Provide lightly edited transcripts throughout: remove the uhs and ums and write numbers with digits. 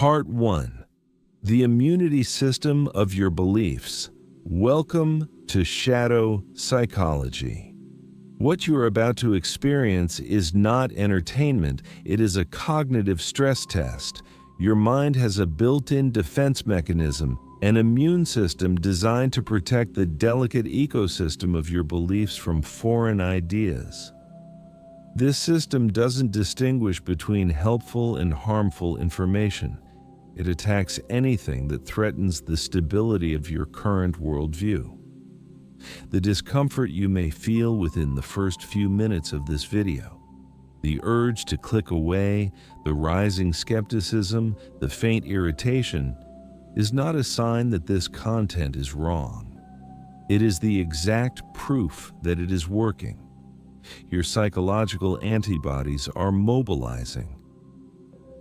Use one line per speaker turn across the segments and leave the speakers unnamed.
Part 1. The immunity system of your beliefs. Welcome to Shadow Psychology. What you are about to experience is not entertainment, it is a cognitive stress test. Your mind has a built-in defense mechanism, an immune system designed to protect the delicate ecosystem of your beliefs from foreign ideas. This system doesn't distinguish between helpful and harmful information. It attacks anything that threatens the stability of your current worldview. The discomfort you may feel within the first few minutes of this video, the urge to click away, the rising skepticism, the faint irritation, is not a sign that this content is wrong. It is the exact proof that it is working. Your psychological antibodies are mobilizing.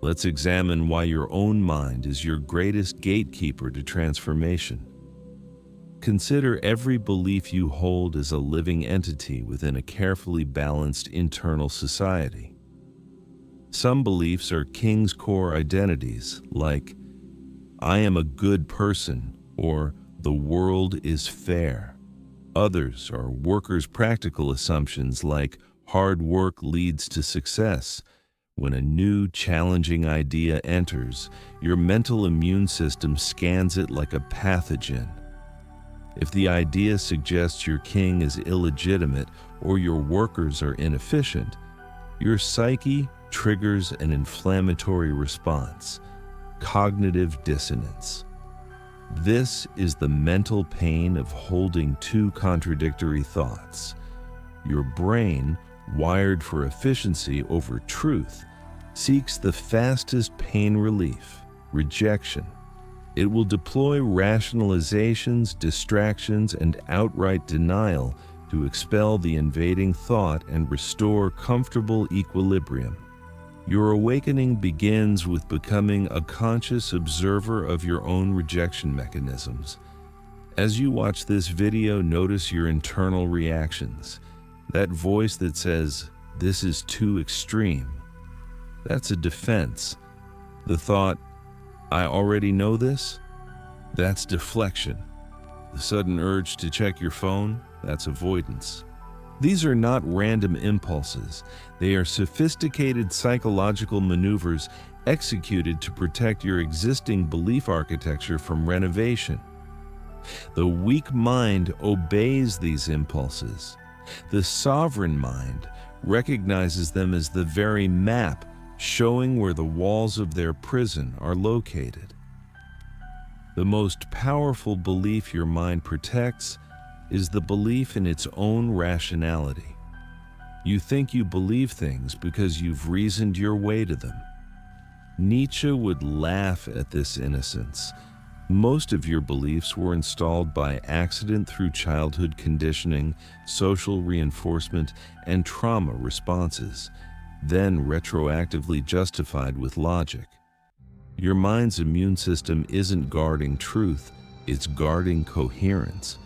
Let's examine why your own mind is your greatest gatekeeper to transformation. Consider every belief you hold as a living entity within a carefully balanced internal society. Some beliefs are king's core identities, like, I am a good person, or the world is fair. Others are workers' practical assumptions like hard work leads to success. When a new, challenging idea enters, your mental immune system scans it like a pathogen. If the idea suggests your king is illegitimate or your workers are inefficient, your psyche triggers an inflammatory response, cognitive dissonance. This is the mental pain of holding two contradictory thoughts. Your brain, wired for efficiency over truth, seeks the fastest pain relief, rejection. It will deploy rationalizations, distractions, and outright denial to expel the invading thought and restore comfortable equilibrium. Your awakening begins with becoming a conscious observer of your own rejection mechanisms. As you watch this video, notice your internal reactions. That voice that says, "This is too extreme," that's a defense. The thought, "I already know this," that's deflection. The sudden urge to check your phone, that's avoidance. These are not random impulses. They are sophisticated psychological maneuvers executed to protect your existing belief architecture from renovation. The weak mind obeys these impulses. The sovereign mind recognizes them as the very map showing where the walls of their prison are located. The most powerful belief your mind protects is the belief in its own rationality. You think you believe things because you've reasoned your way to them. Nietzsche would laugh at this innocence. Most of your beliefs were installed by accident through childhood conditioning, social reinforcement, and trauma responses, then retroactively justified with logic. Your mind's immune system isn't guarding truth, it's guarding coherence.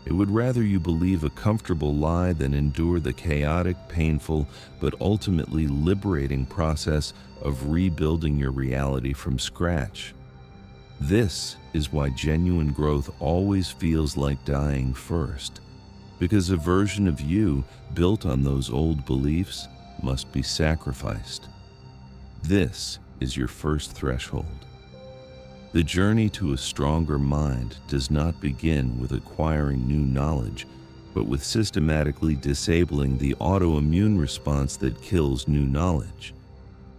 It would rather you believe a comfortable lie than endure the chaotic, painful, but ultimately liberating process of rebuilding your reality from scratch. This is why genuine growth always feels like dying first, because a version of you built on those old beliefs must be sacrificed. This is your first threshold. The journey to a stronger mind does not begin with acquiring new knowledge, but with systematically disabling the autoimmune response that kills new knowledge.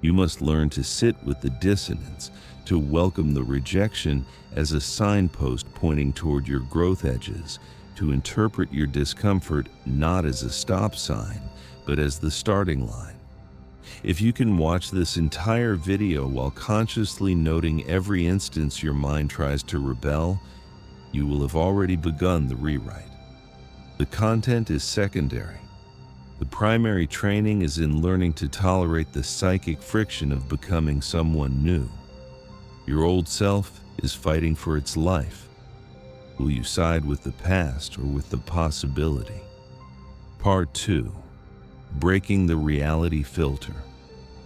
You must learn to sit with the dissonance, to welcome the rejection as a signpost pointing toward your growth edges, to interpret your discomfort not as a stop sign, but as the starting line. If you can watch this entire video while consciously noting every instance your mind tries to rebel, you will have already begun the rewrite. The content is secondary. The primary training is in learning to tolerate the psychic friction of becoming someone new. Your old self is fighting for its life. Will you side with the past or with the possibility? Part 2. Breaking the reality filter.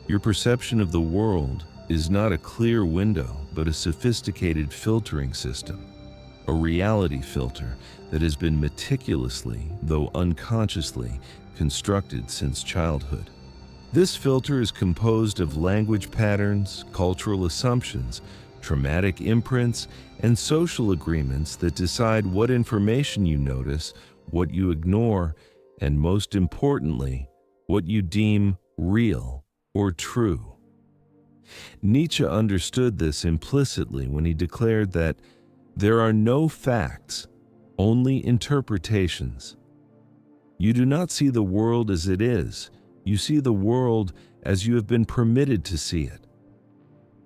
Your perception of the world is not a clear window, but a sophisticated filtering system, a reality filter that has been meticulously, though unconsciously, constructed since childhood. This filter is composed of language patterns, cultural assumptions, traumatic imprints, and social agreements that decide what information you notice, what you ignore, and most importantly, what you deem real or true. Nietzsche understood this implicitly when he declared that there are no facts, only interpretations. You do not see the world as it is, you see the world as you have been permitted to see it.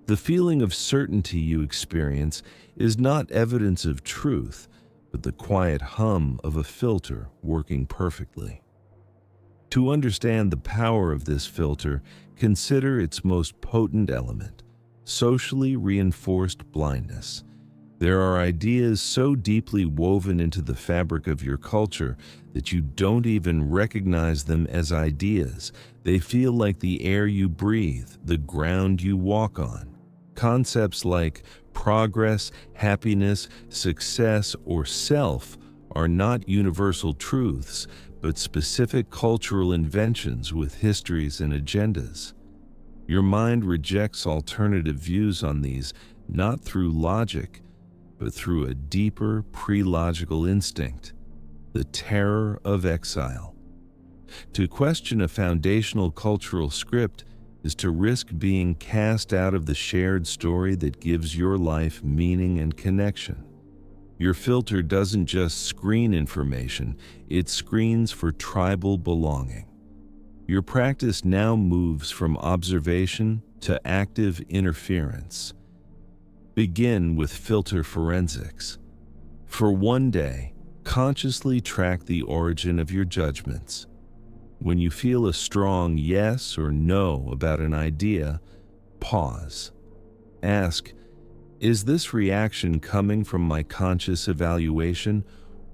The feeling of certainty you experience is not evidence of truth, but the quiet hum of a filter working perfectly. To understand the power of this filter, consider its most potent element, socially reinforced blindness. There are ideas so deeply woven into the fabric of your culture that you don't even recognize them as ideas. They feel like the air you breathe, the ground you walk on. Concepts like progress, happiness, success, or self are not universal truths, but specific cultural inventions with histories and agendas. Your mind rejects alternative views on these not through logic, but through a deeper pre-logical instinct, the terror of exile. To question a foundational cultural script is to risk being cast out of the shared story that gives your life meaning and connection. Your filter doesn't just screen information, it screens for tribal belonging. Your practice now moves from observation to active interference. Begin with filter forensics. For one day, consciously track the origin of your judgments. When you feel a strong yes or no about an idea, pause. Ask, is this reaction coming from my conscious evaluation,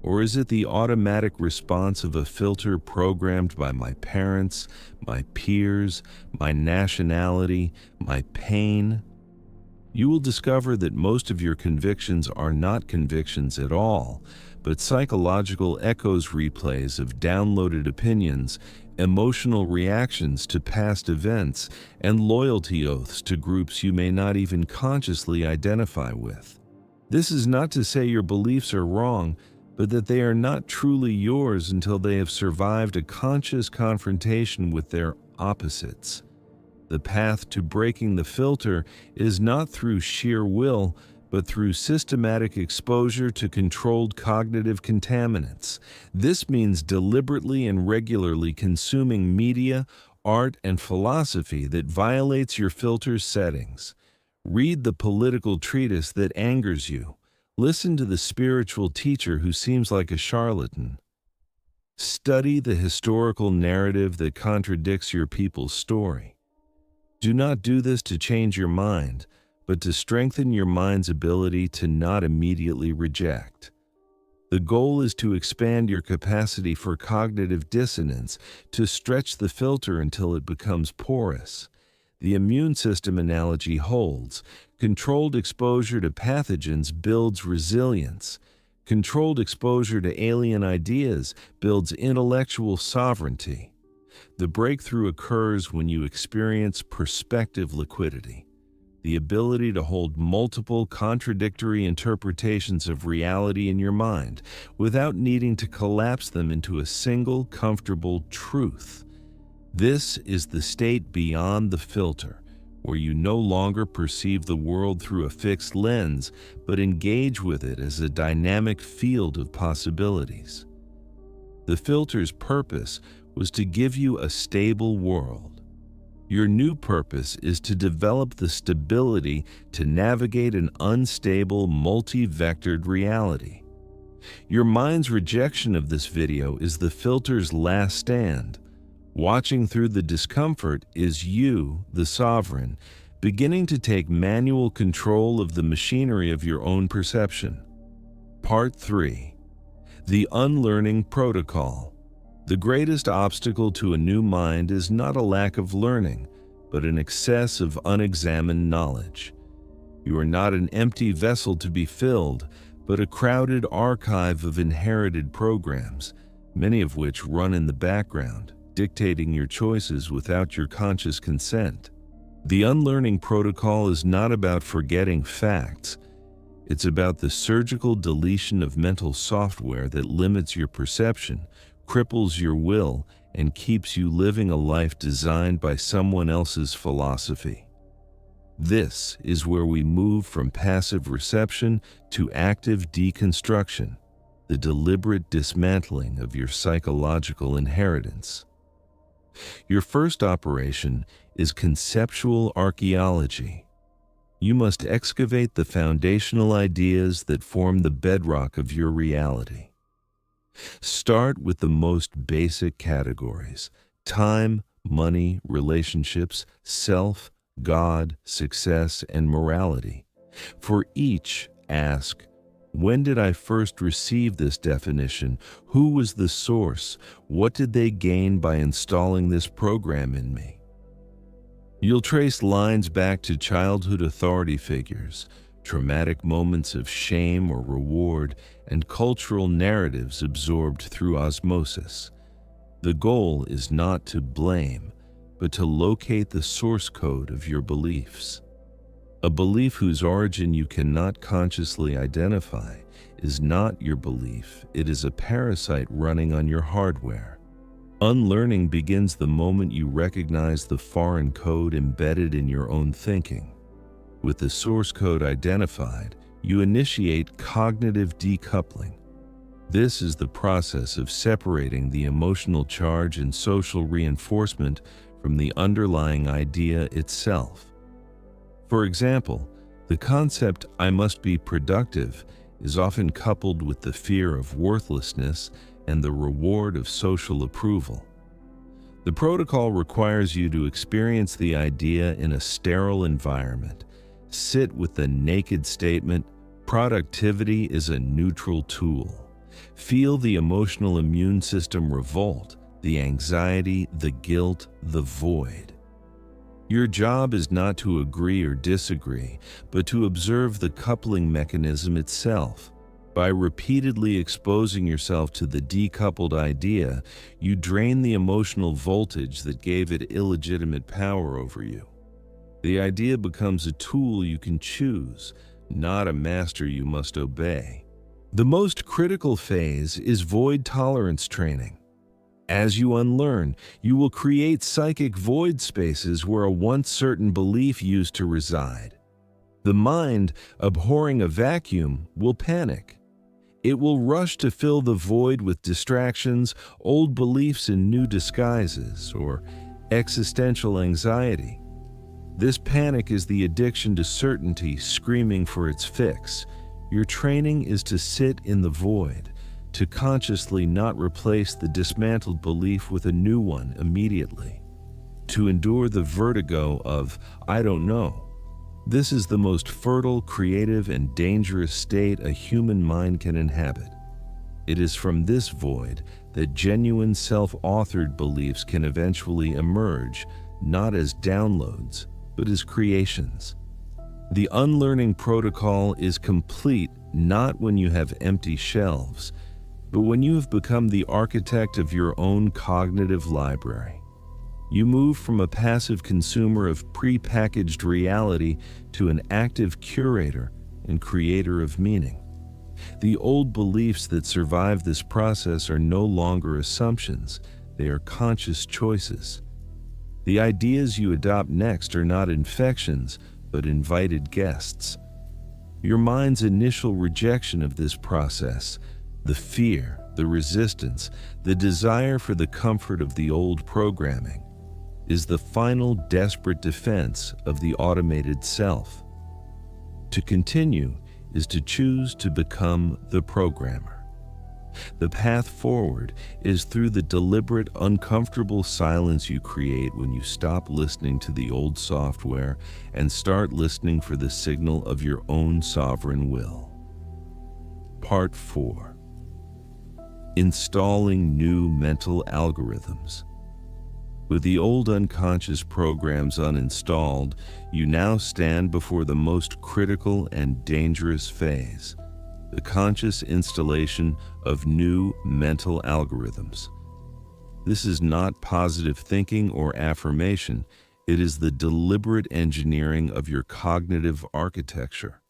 or is it the automatic response of a filter programmed by my parents, my peers, my nationality, my pain? You will discover that most of your convictions are not convictions at all, but psychological echoes replays of downloaded opinions, emotional reactions to past events, and loyalty oaths to groups you may not even consciously identify with. This is not to say your beliefs are wrong, but that they are not truly yours until they have survived a conscious confrontation with their opposites. The path to breaking the filter is not through sheer will, but through systematic exposure to controlled cognitive contaminants. This means deliberately and regularly consuming media, art, and philosophy that violates your filter's settings. Read the political treatise that angers you. Listen to the spiritual teacher who seems like a charlatan. Study the historical narrative that contradicts your people's story. Do not do this to change your mind, but to strengthen your mind's ability to not immediately reject. The goal is to expand your capacity for cognitive dissonance, to stretch the filter until it becomes porous. The immune system analogy holds. Controlled exposure to pathogens builds resilience. Controlled exposure to alien ideas builds intellectual sovereignty. The breakthrough occurs when you experience perspective liquidity, the ability to hold multiple contradictory interpretations of reality in your mind without needing to collapse them into a single comfortable truth. This is the state beyond the filter, where you no longer perceive the world through a fixed lens, but engage with it as a dynamic field of possibilities. The filter's purpose was to give you a stable world. Your new purpose is to develop the stability to navigate an unstable, multi-vectored reality. Your mind's rejection of this video is the filter's last stand. Watching through the discomfort is you, the sovereign, beginning to take manual control of the machinery of your own perception. Part 3. The Unlearning Protocol. The greatest obstacle to a new mind is not a lack of learning, but an excess of unexamined knowledge. You are not an empty vessel to be filled, but a crowded archive of inherited programs, many of which run in the background, dictating your choices without your conscious consent. The Unlearning Protocol is not about forgetting facts. It's about the surgical deletion of mental software that limits your perception, cripples your will, and keeps you living a life designed by someone else's philosophy. This is where we move from passive reception to active deconstruction, the deliberate dismantling of your psychological inheritance. Your first operation is conceptual archaeology. You must excavate the foundational ideas that form the bedrock of your reality. Start with the most basic categories: time, money, relationships, self, God, success, and morality. For each, ask, when did I first receive this definition? Who was the source? What did they gain by installing this program in me? You'll trace lines back to childhood authority figures, traumatic moments of shame or reward, and cultural narratives absorbed through osmosis. The goal is not to blame, but to locate the source code of your beliefs. A belief whose origin you cannot consciously identify is not your belief, it is a parasite running on your hardware. Unlearning begins the moment you recognize the foreign code embedded in your own thinking. With the source code identified, you initiate cognitive decoupling. This is the process of separating the emotional charge and social reinforcement from the underlying idea itself. For example, the concept "I must be productive" is often coupled with the fear of worthlessness and the reward of social approval. The protocol requires you to experience the idea in a sterile environment. Sit with the naked statement, "Productivity is a neutral tool." Feel the emotional immune system revolt, the anxiety, the guilt, the void. Your job is not to agree or disagree, but to observe the coupling mechanism itself. By repeatedly exposing yourself to the decoupled idea, you drain the emotional voltage that gave it illegitimate power over you. The idea becomes a tool you can choose, not a master you must obey. The most critical phase is void tolerance training. As you unlearn, you will create psychic void spaces where a once certain belief used to reside. The mind, abhorring a vacuum, will panic. It will rush to fill the void with distractions, old beliefs in new disguises, or existential anxiety. This panic is the addiction to certainty screaming for its fix. Your training is to sit in the void, to consciously not replace the dismantled belief with a new one immediately, to endure the vertigo of "I don't know." This is the most fertile, creative, and dangerous state a human mind can inhabit. It is from this void that genuine self-authored beliefs can eventually emerge, not as downloads, but as creations. The Unlearning Protocol is complete not when you have empty shelves, but when you have become the architect of your own cognitive library. You move from a passive consumer of pre-packaged reality to an active curator and creator of meaning. The old beliefs that survive this process are no longer assumptions, they are conscious choices. The ideas you adopt next are not infections, but invited guests. Your mind's initial rejection of this process, the fear, the resistance, the desire for the comfort of the old programming, is the final desperate defense of the automated self. To continue is to choose to become the programmer. The path forward is through the deliberate, uncomfortable silence you create when you stop listening to the old software and start listening for the signal of your own sovereign will. Part 4. Installing new mental algorithms. With the old unconscious programs uninstalled, you now stand before the most critical and dangerous phase, the conscious installation of new mental algorithms. This is not positive thinking or affirmation, it is the deliberate engineering of your cognitive architecture.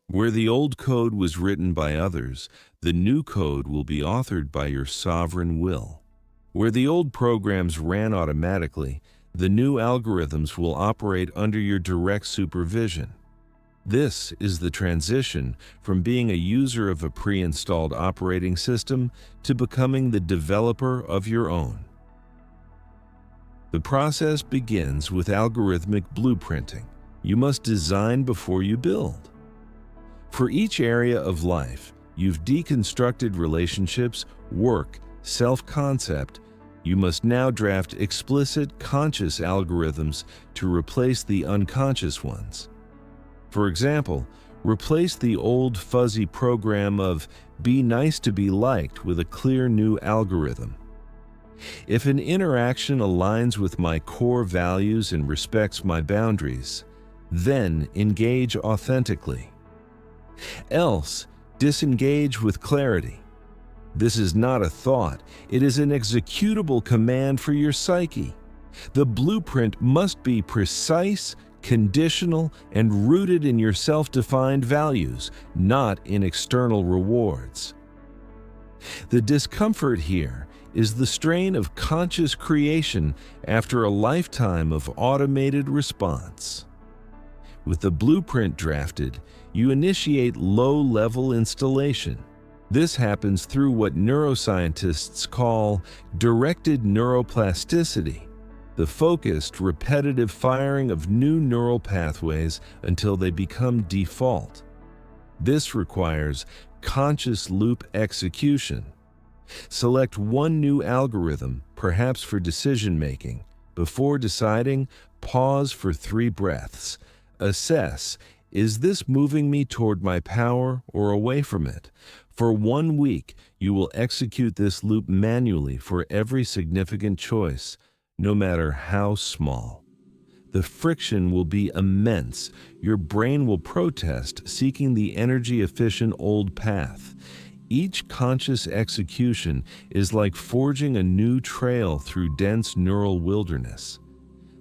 Where the old code was written by others, the new code will be authored by your sovereign will. Where the old programs ran automatically, the new algorithms will operate under your direct supervision. This is the transition from being a user of a pre-installed operating system to becoming the developer of your own. The process begins with algorithmic blueprinting. You must design before you build. For each area of life, you've deconstructed relationships, work, self-concept. You must now draft explicit, conscious algorithms to replace the unconscious ones. For example, replace the old fuzzy program of "be nice to be liked" with a clear new algorithm. If an interaction aligns with my core values and respects my boundaries, then engage authentically. Else, disengage with clarity. This is not a thought, it is an executable command for your psyche. The blueprint must be precise, conditional, and rooted in your self-defined values, not in external rewards. The discomfort here is the strain of conscious creation after a lifetime of automated response. With the blueprint drafted, you initiate low-level installation. This happens through what neuroscientists call directed neuroplasticity, the focused, repetitive firing of new neural pathways until they become default. This requires conscious loop execution. Select one new algorithm, perhaps for decision-making. Before deciding, pause for 3 breaths. Assess, is this moving me toward my power or away from it? For 1 week, you will execute this loop manually for every significant choice, no matter how small. The friction will be immense. Your brain will protest, seeking the energy-efficient old path. Each conscious execution is like forging a new trail through dense neural wilderness.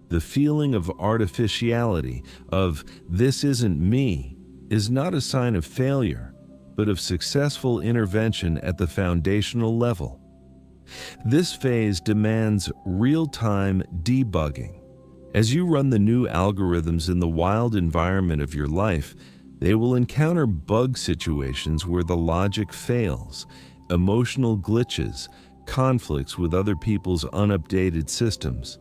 The feeling of artificiality, of "this isn't me," is not a sign of failure, but of successful intervention at the foundational level. This phase demands real-time debugging. As you run the new algorithms in the wild environment of your life, they will encounter bug situations where the logic fails, emotional glitches, conflicts with other people's unupdated systems.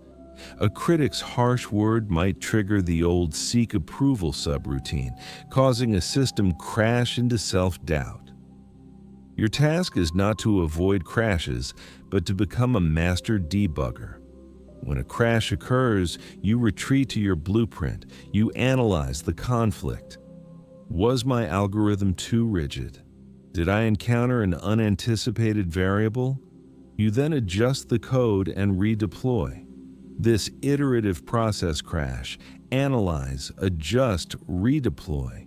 A critic's harsh word might trigger the old seek approval subroutine, causing a system crash into self-doubt. Your task is not to avoid crashes, but to become a master debugger. When a crash occurs, you retreat to your blueprint. You analyze the conflict. Was my algorithm too rigid? Did I encounter an unanticipated variable? You then adjust the code and redeploy. This iterative process crash, analyze, adjust, redeploy,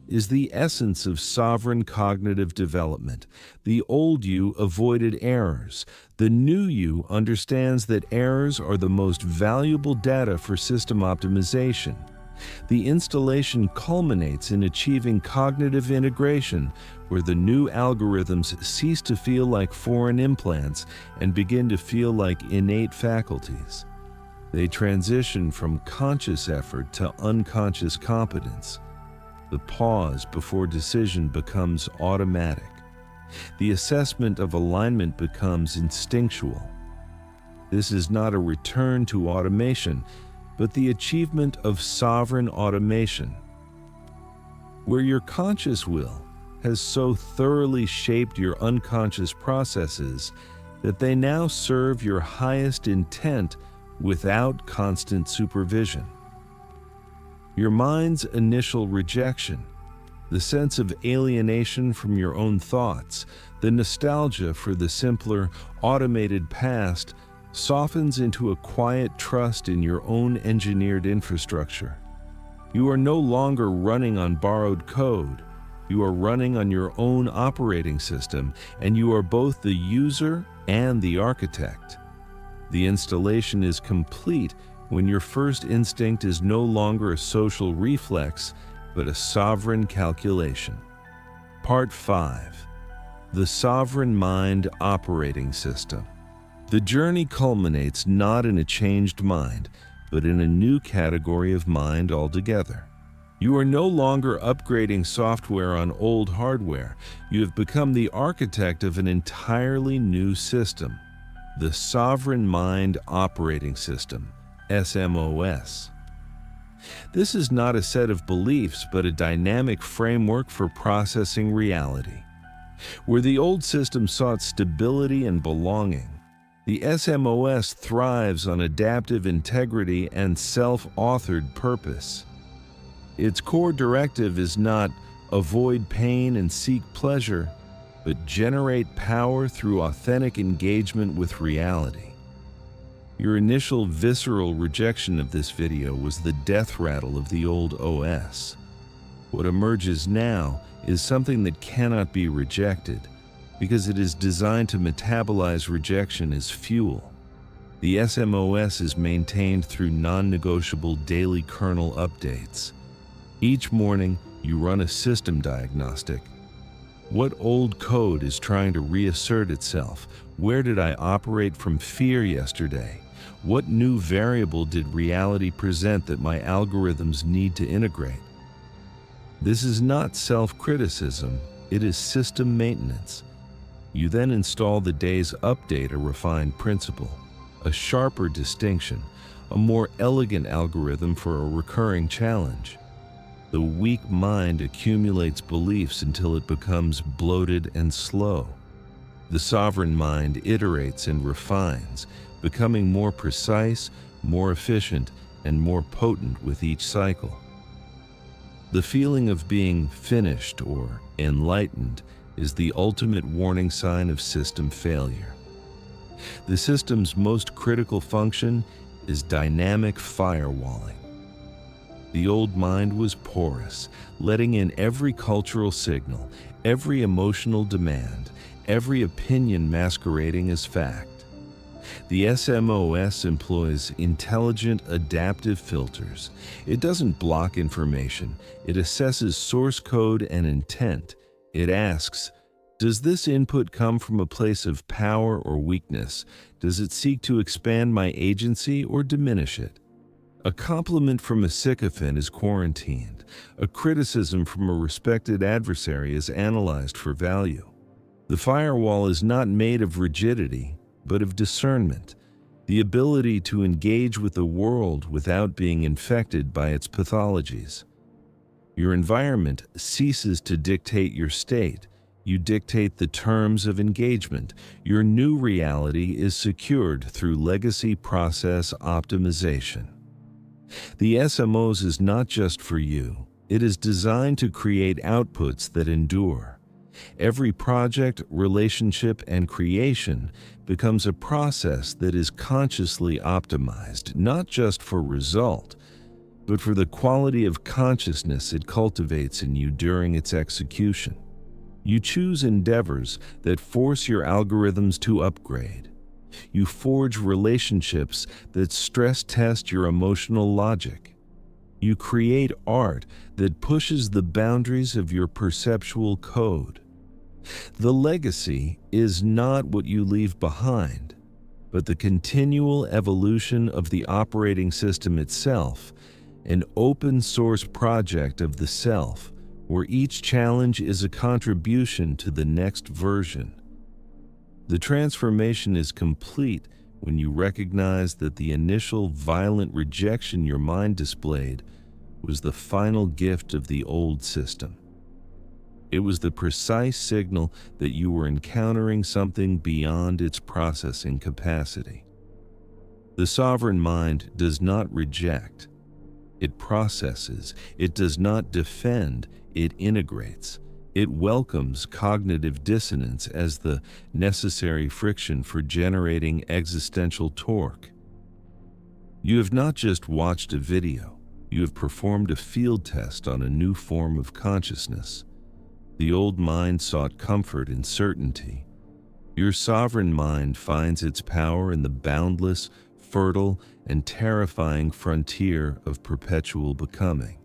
is the essence of sovereign cognitive development. The old you avoided errors. The new you understands that errors are the most valuable data for system optimization. The installation culminates in achieving cognitive integration, where the new algorithms cease to feel like foreign implants and begin to feel like innate faculties. They transition from conscious effort to unconscious competence. The pause before decision becomes automatic. The assessment of alignment becomes instinctual. This is not a return to automation, but the achievement of sovereign automation. Where your conscious will has so thoroughly shaped your unconscious processes that they now serve your highest intent without constant supervision. Your mind's initial rejection, the sense of alienation from your own thoughts, the nostalgia for the simpler, automated past softens into a quiet trust in your own engineered infrastructure. You are no longer running on borrowed code. You are running on your own operating system, and you are both the user and the architect. The installation is complete when your first instinct is no longer a social reflex, but a sovereign calculation. Part 5. The Sovereign Mind Operating System. The journey culminates not in a changed mind, but in a new category of mind altogether. You are no longer upgrading software on old hardware. You have become the architect of an entirely new system, the Sovereign Mind Operating System, SMOS. This is not a set of beliefs, but a dynamic framework for processing reality. Where the old system sought stability and belonging, the SMOS thrives on adaptive integrity and self-authored purpose. Its core directive is not avoid pain and seek pleasure, but generate power through authentic engagement with reality. Your initial visceral rejection of this video was the death rattle of the old OS. What emerges now is something that cannot be rejected, because it is designed to metabolize rejection as fuel. The SMOS is maintained through non-negotiable daily kernel updates. Each morning, you run a system diagnostic. What old code is trying to reassert itself? Where did I operate from fear yesterday? What new variable did reality present that my algorithms need to integrate? This is not self-criticism, it is system maintenance. You then install the day's update, a refined principle, a sharper distinction, a more elegant algorithm for a recurring challenge. The weak mind accumulates beliefs until it becomes bloated and slow. The sovereign mind iterates and refines, becoming more precise, more efficient, and more potent with each cycle. The feeling of being finished or enlightened is the ultimate warning sign of system failure. The system's most critical function is dynamic firewalling. The old mind was porous, letting in every cultural signal, every emotional demand, every opinion masquerading as fact. The SMOS employs intelligent, adaptive filters. It doesn't block information. It assesses source code and intent. It asks, does this input come from a place of power or weakness? Does it seek to expand my agency or diminish it? A compliment from a sycophant is quarantined. A criticism from a respected adversary is analyzed for value. The firewall is not made of rigidity, but of discernment, the ability to engage with the world without being infected by its pathologies. Your environment ceases to dictate your state. You dictate the terms of engagement. Your new reality is secured through legacy process optimization. The SMOS is not just for you. It is designed to create outputs that endure. Every project, relationship, and creation becomes a process that is consciously optimized, not just for result, but for the quality of consciousness it cultivates in you during its execution. You choose endeavors that force your algorithms to upgrade. You forge relationships that stress test your emotional logic. You create art that pushes the boundaries of your perceptual code. The legacy is not what you leave behind, but the continual evolution of the operating system itself, an open source project of the self, where each challenge is a contribution to the next version. The transformation is complete when you recognize that the initial violent rejection your mind displayed was the final gift of the old system. It was the precise signal that you were encountering something beyond its processing capacity. The sovereign mind does not reject. It processes. It does not defend. It integrates. It welcomes cognitive dissonance as the necessary friction for generating existential torque. You have not just watched a video, you have performed a field test on a new form of consciousness. The old mind sought comfort in certainty. Your sovereign mind finds its power in the boundless, fertile, and terrifying frontier of perpetual becoming.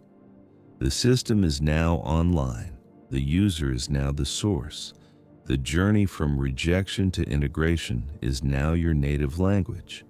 The system is now online. The user is now the source. The journey from rejection to integration is now your native language.